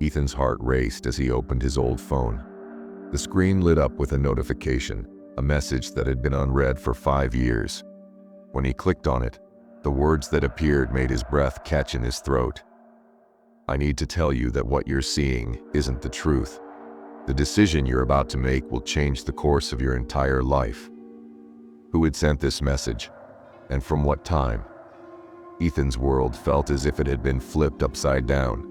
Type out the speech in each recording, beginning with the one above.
Ethan's heart raced as he opened his old phone. The screen lit up with a notification, a message that had been unread for 5 years. When he clicked on it, the words that appeared made his breath catch in his throat. "I need to tell you that what you're seeing isn't the truth. The decision you're about to make will change the course of your entire life." Who had sent this message? And from what time? Ethan's world felt as if it had been flipped upside down.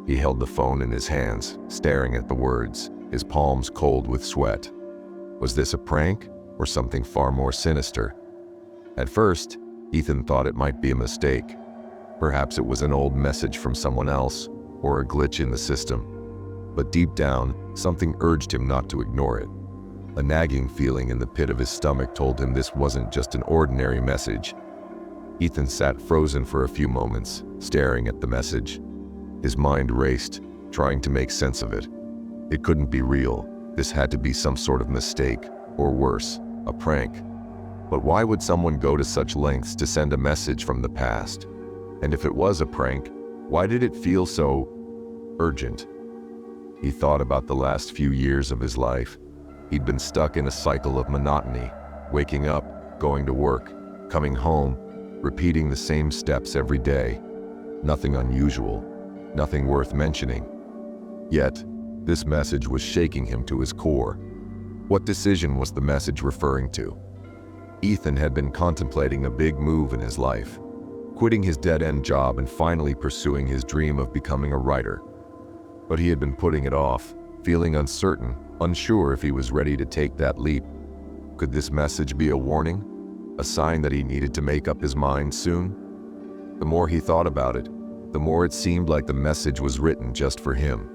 He held the phone in his hands, staring at the words, his palms cold with sweat. Was this a prank or something far more sinister? At first, Ethan thought it might be a mistake. Perhaps it was an old message from someone else or a glitch in the system. But deep down, something urged him not to ignore it. A nagging feeling in the pit of his stomach told him this wasn't just an ordinary message. Ethan sat frozen for a few moments, staring at the message. His mind raced, trying to make sense of it. It couldn't be real. This had to be some sort of mistake, or worse, a prank. But why would someone go to such lengths to send a message from the past? And if it was a prank, why did it feel so urgent? He thought about the last few years of his life. He'd been stuck in a cycle of monotony, waking up, going to work, coming home, repeating the same steps every day. Nothing unusual, nothing worth mentioning. Yet, this message was shaking him to his core. What decision was the message referring to? Ethan had been contemplating a big move in his life, quitting his dead-end job and finally pursuing his dream of becoming a writer. But he had been putting it off, feeling uncertain, unsure if he was ready to take that leap. Could this message be a warning? A sign that he needed to make up his mind soon? The more he thought about it, the more it seemed like the message was written just for him,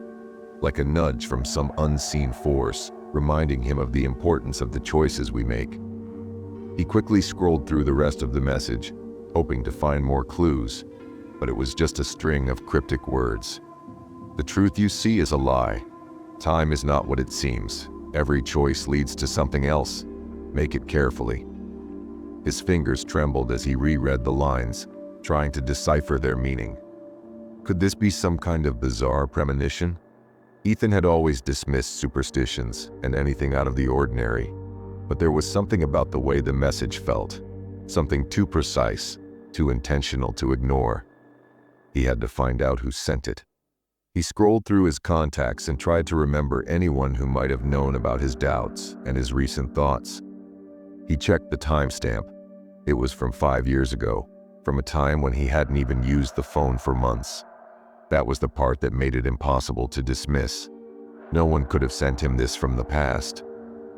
like a nudge from some unseen force, reminding him of the importance of the choices we make. He quickly scrolled through the rest of the message, hoping to find more clues, but it was just a string of cryptic words. "The truth you see is a lie. Time is not what it seems. Every choice leads to something else. Make it carefully." His fingers trembled as he reread the lines, trying to decipher their meaning. Could this be some kind of bizarre premonition? Ethan had always dismissed superstitions and anything out of the ordinary, but there was something about the way the message felt, something too precise, too intentional to ignore. He had to find out who sent it. He scrolled through his contacts and tried to remember anyone who might have known about his doubts and his recent thoughts. He checked the timestamp. It was from 5 years ago, from a time when he hadn't even used the phone for months. That was the part that made it impossible to dismiss. No one could have sent him this from the past.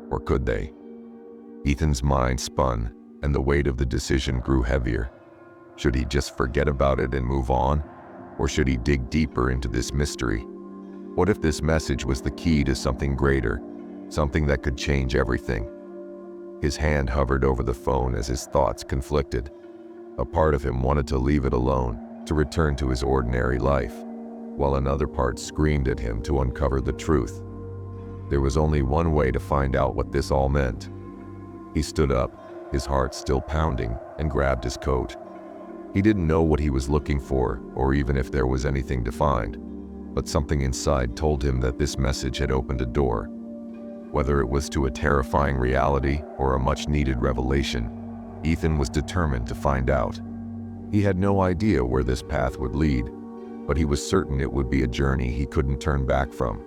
Or could they? Ethan's mind spun, and the weight of the decision grew heavier. Should he just forget about it and move on? Or should he dig deeper into this mystery? What if this message was the key to something greater, something that could change everything? His hand hovered over the phone as his thoughts conflicted. A part of him wanted to leave it alone, to return to his ordinary life, while another part screamed at him to uncover the truth. There was only one way to find out what this all meant. He stood up, his heart still pounding, and grabbed his coat. He didn't know what he was looking for, or even if there was anything to find, but something inside told him that this message had opened a door. Whether it was to a terrifying reality or a much-needed revelation, Ethan was determined to find out. He had no idea where this path would lead, but he was certain it would be a journey he couldn't turn back from.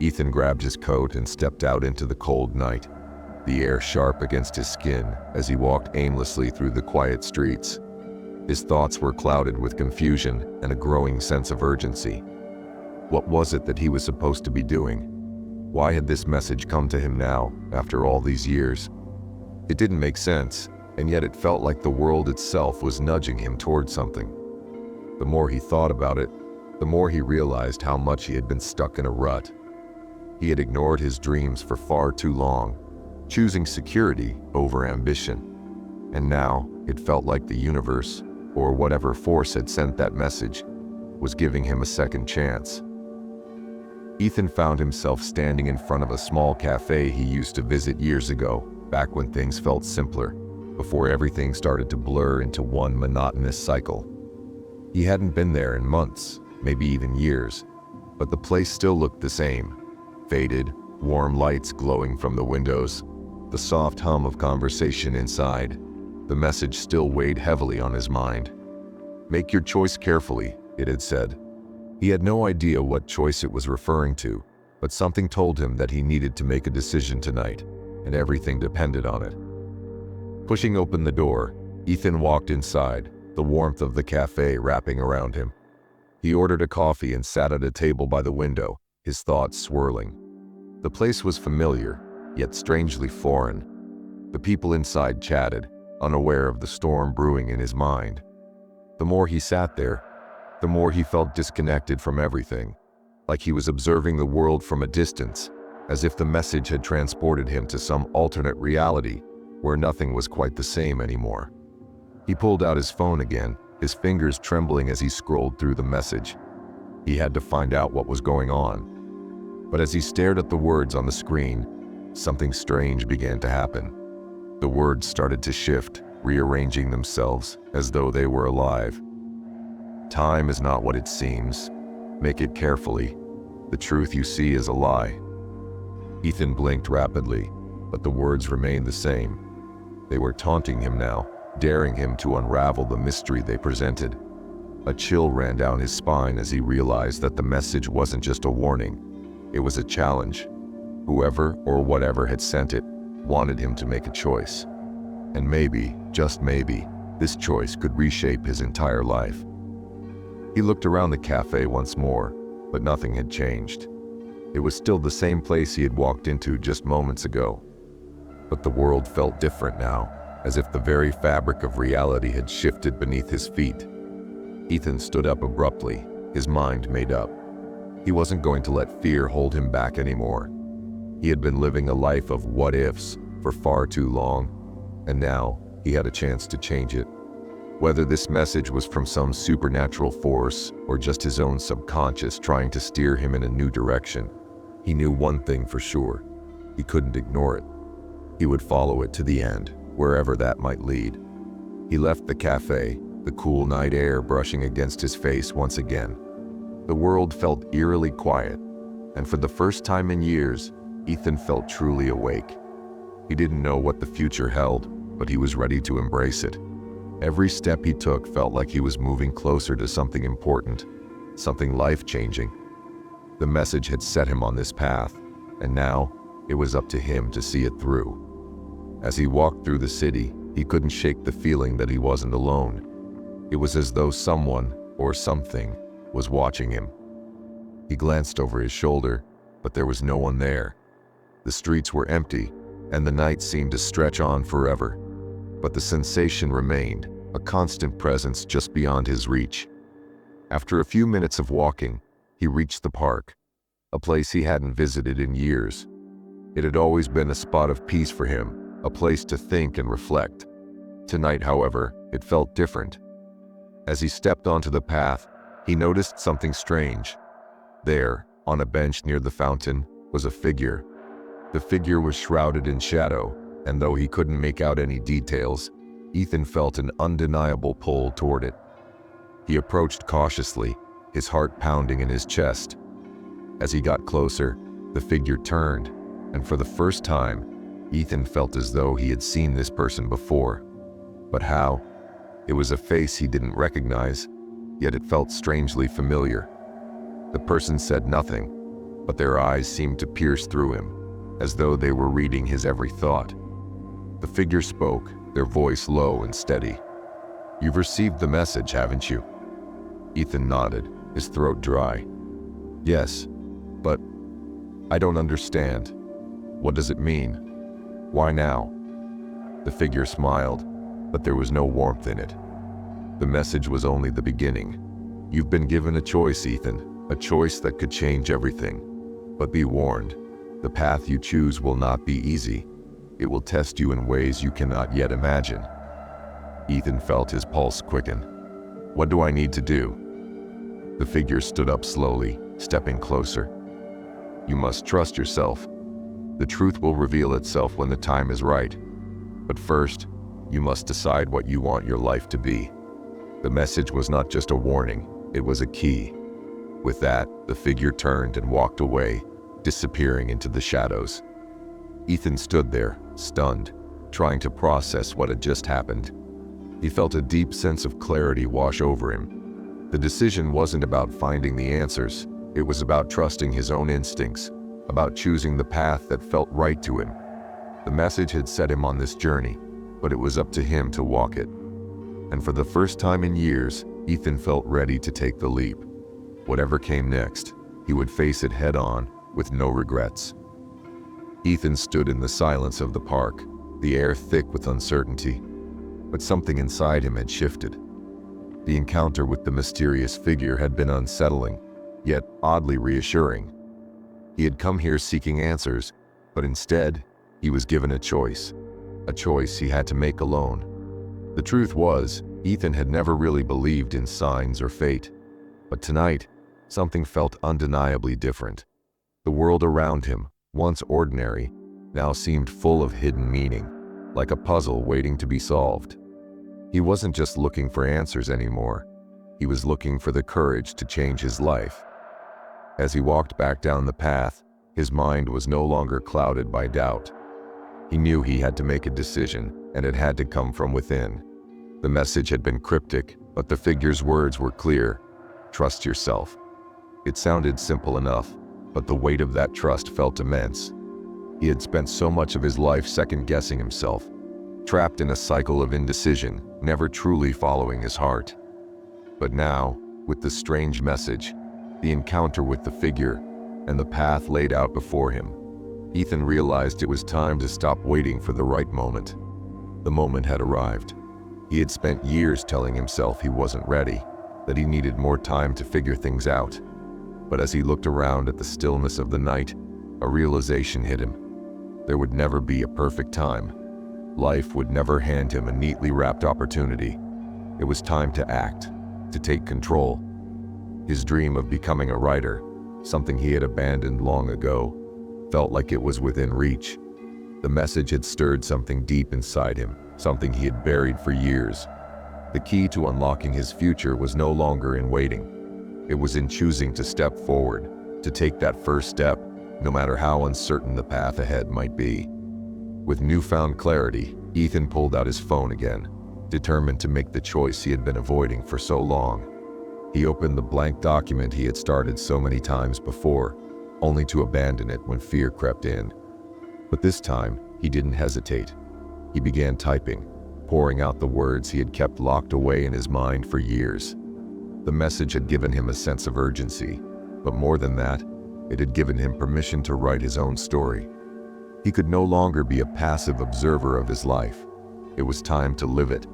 Ethan grabbed his coat and stepped out into the cold night, the air sharp against his skin as he walked aimlessly through the quiet streets. His thoughts were clouded with confusion and a growing sense of urgency. What was it that he was supposed to be doing? Why had this message come to him now, after all these years? It didn't make sense, and yet it felt like the world itself was nudging him toward something. The more he thought about it, the more he realized how much he had been stuck in a rut. He had ignored his dreams for far too long, choosing security over ambition. And now, it felt like the universe, or whatever force had sent that message, was giving him a second chance. Ethan found himself standing in front of a small cafe he used to visit years ago, back when things felt simpler, before everything started to blur into one monotonous cycle. He hadn't been there in months, maybe even years, but the place still looked the same. Faded, warm lights glowing from the windows, the soft hum of conversation inside. The message still weighed heavily on his mind. "Make your choice carefully," it had said. He had no idea what choice it was referring to, but something told him that he needed to make a decision tonight, and everything depended on it. Pushing open the door, Ethan walked inside, the warmth of the cafe wrapping around him. He ordered a coffee and sat at a table by the window, his thoughts swirling. The place was familiar, yet strangely foreign. The people inside chatted, unaware of the storm brewing in his mind. The more he sat there, the more he felt disconnected from everything, like he was observing the world from a distance, as if the message had transported him to some alternate reality where nothing was quite the same anymore. He pulled out his phone again, his fingers trembling as he scrolled through the message. He had to find out what was going on. But as he stared at the words on the screen, something strange began to happen. The words started to shift, rearranging themselves as though they were alive. "Time is not what it seems. Make it carefully. The truth you see is a lie." Ethan blinked rapidly, but the words remained the same. They were taunting him now, daring him to unravel the mystery they presented. A chill ran down his spine as he realized that the message wasn't just a warning. It was a challenge. Whoever or whatever had sent it wanted him to make a choice. And maybe, just maybe, this choice could reshape his entire life. He looked around the cafe once more, but nothing had changed. It was still the same place he had walked into just moments ago. But the world felt different now, as if the very fabric of reality had shifted beneath his feet. Ethan stood up abruptly, his mind made up. He wasn't going to let fear hold him back anymore. He had been living a life of what-ifs for far too long, and now he had a chance to change it. Whether this message was from some supernatural force or just his own subconscious trying to steer him in a new direction, he knew one thing for sure: he couldn't ignore it. He would follow it to the end, wherever that might lead. He left the cafe, the cool night air brushing against his face once again. The world felt eerily quiet, and for the first time in years, Ethan felt truly awake. He didn't know what the future held, but he was ready to embrace it. Every step he took felt like he was moving closer to something important, something life-changing. The message had set him on this path, and now it was up to him to see it through. As he walked through the city, he couldn't shake the feeling that he wasn't alone. It was as though someone, or something, was watching him. He glanced over his shoulder, but there was no one there. The streets were empty, and the night seemed to stretch on forever. But the sensation remained, a constant presence just beyond his reach. After a few minutes of walking, he reached the park, a place he hadn't visited in years. It had always been a spot of peace for him, a place to think and reflect. Tonight, however, it felt different. As he stepped onto the path, he noticed something strange. There, on a bench near the fountain, was a figure. The figure was shrouded in shadow, and though he couldn't make out any details, Ethan felt an undeniable pull toward it. He approached cautiously, his heart pounding in his chest. As he got closer, the figure turned, and for the first time, Ethan felt as though he had seen this person before. But how? It was a face he didn't recognize, yet it felt strangely familiar. The person said nothing, but their eyes seemed to pierce through him, as though they were reading his every thought. The figure spoke, their voice low and steady. "You've received the message, haven't you?" Ethan nodded, his throat dry. "Yes, but I don't understand. What does it mean? Why now?" The figure smiled, but there was no warmth in it. "The message was only the beginning. You've been given a choice, Ethan, a choice that could change everything. But be warned, the path you choose will not be easy. It will test you in ways you cannot yet imagine." Ethan felt his pulse quicken. "What do I need to do?" The figure stood up slowly, stepping closer. "You must trust yourself. The truth will reveal itself when the time is right. But first, you must decide what you want your life to be." The message was not just a warning, it was a key. With that, the figure turned and walked away, disappearing into the shadows. Ethan stood there, stunned, trying to process what had just happened. He felt a deep sense of clarity wash over him. The decision wasn't about finding the answers. It was about trusting his own instincts, about choosing the path that felt right to him. The message had set him on this journey, but it was up to him to walk it. And for the first time in years, Ethan felt ready to take the leap. Whatever came next, he would face it head-on, with no regrets. Ethan stood in the silence of the park, the air thick with uncertainty. But something inside him had shifted. The encounter with the mysterious figure had been unsettling, yet oddly reassuring. He had come here seeking answers, but instead, he was given a choice he had to make alone. The truth was, Ethan had never really believed in signs or fate. But tonight, something felt undeniably different. The world around him, once ordinary, now seemed full of hidden meaning, like a puzzle waiting to be solved. He wasn't just looking for answers anymore. He was looking for the courage to change his life. As he walked back down the path, his mind was no longer clouded by doubt. He knew he had to make a decision, and it had to come from within. The message had been cryptic, but the figure's words were clear. Trust yourself. It sounded simple enough, but the weight of that trust felt immense. He had spent so much of his life second-guessing himself, trapped in a cycle of indecision, never truly following his heart. But now, with the strange message, the encounter with the figure, and the path laid out before him, Ethan realized it was time to stop waiting for the right moment. The moment had arrived. He had spent years telling himself he wasn't ready, that he needed more time to figure things out. But as he looked around at the stillness of the night, a realization hit him. There would never be a perfect time. Life would never hand him a neatly wrapped opportunity. It was time to act, to take control. His dream of becoming a writer, something he had abandoned long ago, felt like it was within reach. The message had stirred something deep inside him, something he had buried for years. The key to unlocking his future was no longer in waiting. It was in choosing to step forward, to take that first step, no matter how uncertain the path ahead might be. With newfound clarity, Ethan pulled out his phone again, determined to make the choice he had been avoiding for so long. He opened the blank document he had started so many times before, only to abandon it when fear crept in. But this time, he didn't hesitate. He began typing, pouring out the words he had kept locked away in his mind for years. The message had given him a sense of urgency, but more than that, it had given him permission to write his own story. He could no longer be a passive observer of his life. It was time to live it.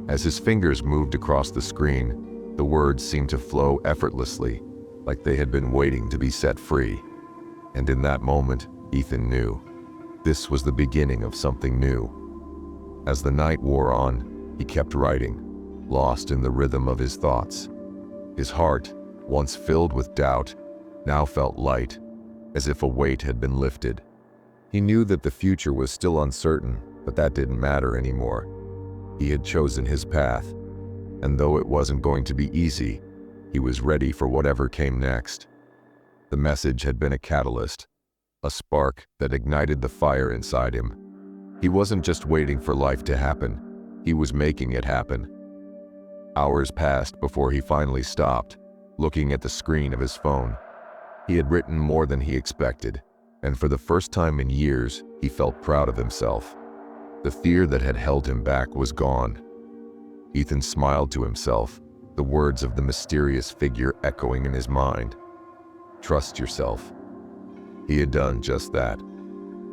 As his fingers moved across the screen, the words seemed to flow effortlessly, like they had been waiting to be set free. And in that moment, Ethan knew. This was the beginning of something new. As the night wore on, he kept writing, lost in the rhythm of his thoughts. His heart, once filled with doubt, now felt light, as if a weight had been lifted. He knew that the future was still uncertain, but that didn't matter anymore. He had chosen his path, and though it wasn't going to be easy, he was ready for whatever came next. The message had been a catalyst, a spark that ignited the fire inside him. He wasn't just waiting for life to happen, he was making it happen. Hours passed before he finally stopped, looking at the screen of his phone. He had written more than he expected, and for the first time in years, he felt proud of himself. The fear that had held him back was gone. Ethan smiled to himself, the words of the mysterious figure echoing in his mind. Trust yourself. He had done just that.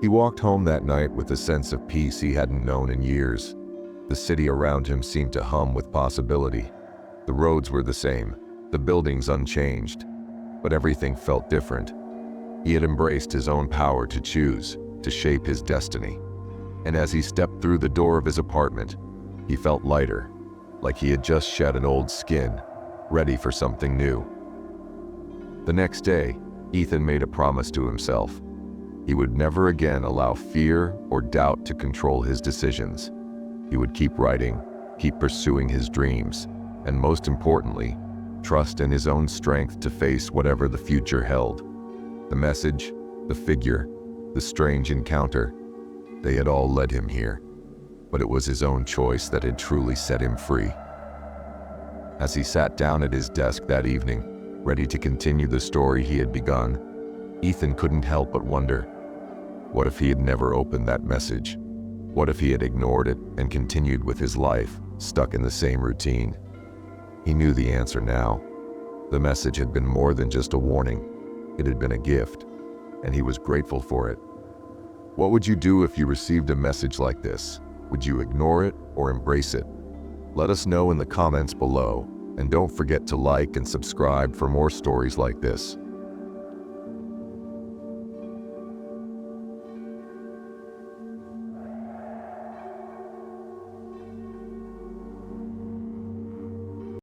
He walked home that night with a sense of peace he hadn't known in years. The city around him seemed to hum with possibility. The roads were the same, the buildings unchanged, but everything felt different. He had embraced his own power to choose, to shape his destiny. And as he stepped through the door of his apartment, he felt lighter, like he had just shed an old skin, ready for something new. The next day, Ethan made a promise to himself. He would never again allow fear or doubt to control his decisions. He would keep writing, keep pursuing his dreams, and most importantly, trust in his own strength to face whatever the future held. The message, the figure, the strange encounter, they had all led him here, but it was his own choice that had truly set him free. As he sat down at his desk that evening, ready to continue the story he had begun, Ethan couldn't help but wonder, what if he had never opened that message? What if he had ignored it and continued with his life, stuck in the same routine? He knew the answer now. The message had been more than just a warning. It had been a gift, and he was grateful for it. What would you do if you received a message like this? Would you ignore it or embrace it? Let us know in the comments below, and don't forget to like and subscribe for more stories like this.